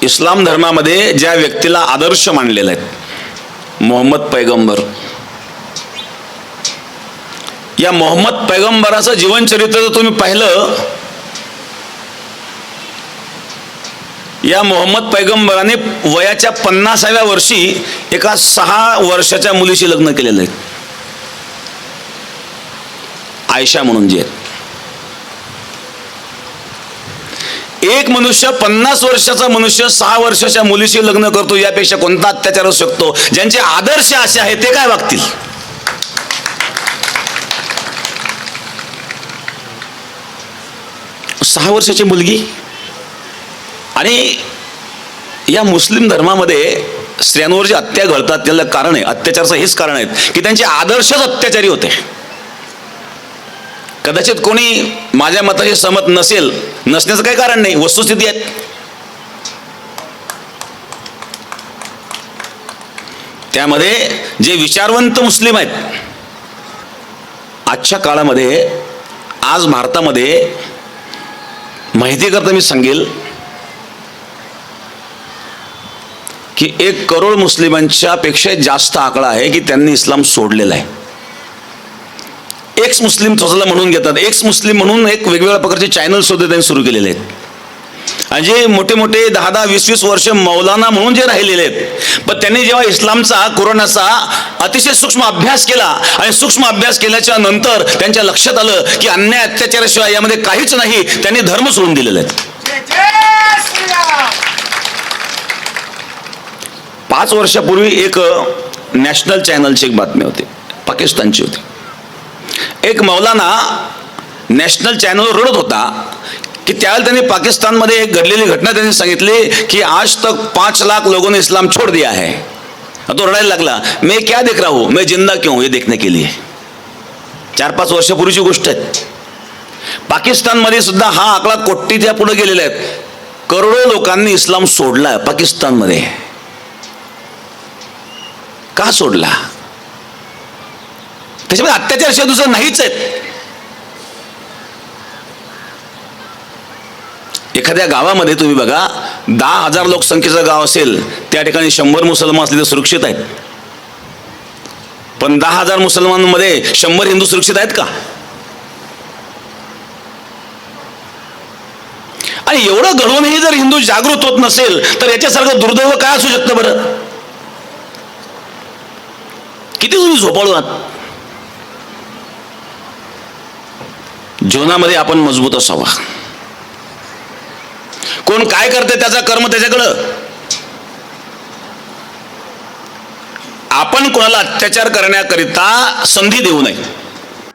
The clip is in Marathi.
इस्लाम धर्मामध्ये ज्या व्यक्तीला आदर्श मानलेला आहे, मोहम्मद पैगंबर, या मोहम्मद पैगंबराचं जीवनचरित्र जर तुम्ही पाहिलं, या मोहम्मद पैगंबराने वयाच्या 50व्या वर्षी एका 6 वर्षाच्या मुलीशी लग्न केलेलं आहे, आयशा म्हणून जी आहे. एक मनुष्य 50 वर्षाचा मनुष्य 6 वर्षाच्या मुलीशी लग्न करतो, यापेक्षा कोणता अत्याचार असू शकतो? ज्यांचे आदर्श असे आहेत ते काय वागतील? सहा वर्षाची मुलगी. आणि या मुस्लिम धर्मामध्ये स्त्रियांवर जे हत्या घडतात त्याला कारण आहे, अत्याचाराचं हेच कारण आहे की त्यांचे आदर्शच अत्याचारी होते. कदाचित कोणी माझ्या मताशी सहमत नसेल, नसण्याचं काही कारण नाही, वस्तुस्थिती आहेत. त्यामध्ये जे विचारवंत मुस्लिम आहेत आजच्या काळामध्ये, आज भारतामध्ये, माहिती करता मी सांगेल की 1 करोड मुस्लिमांच्या पेक्षा जास्त आकडा आहे की त्यांनी इस्लाम सोडलेला आहे. एक्स मुस्लिम स्वतःला म्हणून घेतात, एक्स मुस्लिम म्हणून एक वेगवेगळ्या प्रकारचे चॅनल सुद्धा त्यांनी सुरू केलेले आहेत. आणि जे मोठे मोठे 10-10, 20-20 वर्ष मौलाना म्हणून जे राहिलेले आहेत, पण त्यांनी जेव्हा इस्लामचा, कुराणाचा अतिशय सूक्ष्म अभ्यास केला आणि सूक्ष्म अभ्यास केल्याच्या नंतर त्यांच्या लक्षात आलं की अन्याय अत्याचाराशिवाय यामध्ये काहीच नाही, त्यांनी धर्म सोडून दिलेले आहेत. 5 वर्षापूर्वी एक नॅशनल चॅनलची एक बातमी होती, पाकिस्तानची होती. एक मौलाना नॅशनल चॅनलवर रडत होता कि त्यावेळेला त्यांनी पाकिस्तानमध्ये एक घडलेली घटना त्यांनी सांगितली की आज तक 5 लाख लोगों ने इस्लाम छोड़ दिया है. तो रडायला लागला, मैं क्या देख रहा हूं, मैं जिंदा क्यों, ये देखने के लिए. 4-5 वर्षापूर्वीची गोष्ट आहे. पाकिस्तानमध्ये सुद्धा हा आकडा कोटीच्या पुढे गेलेला आहे. करोडो लोकांनी इस्लाम सोडला पाकिस्तानमध्ये. का सोडला? त्याच्यामध्ये अत्याचार दुसरं नाहीच आहे. एखाद्या गावामध्ये तुम्ही बघा, 10,000 लोकसंख्येचं गाव असेल, त्या ठिकाणी 100 मुसलमान असले तर सुरक्षित आहेत. पण 10,000 मुसलमानांमध्ये 100 हिंदू सुरक्षित आहेत का? आणि एवढं घडवूनही जर हिंदू जागृत होत नसेल तर याच्यासारखं दुर्दैव काय असू शकतं बरं? किती तुम्ही झोपाळू आहात. जीवनामध्ये आपण मजबूत असावा. कोण काय करते त्याचा कर्म त्याच्याकडं. आपण कोणाला अत्याचार करण्याकरिता संधी देऊ नये.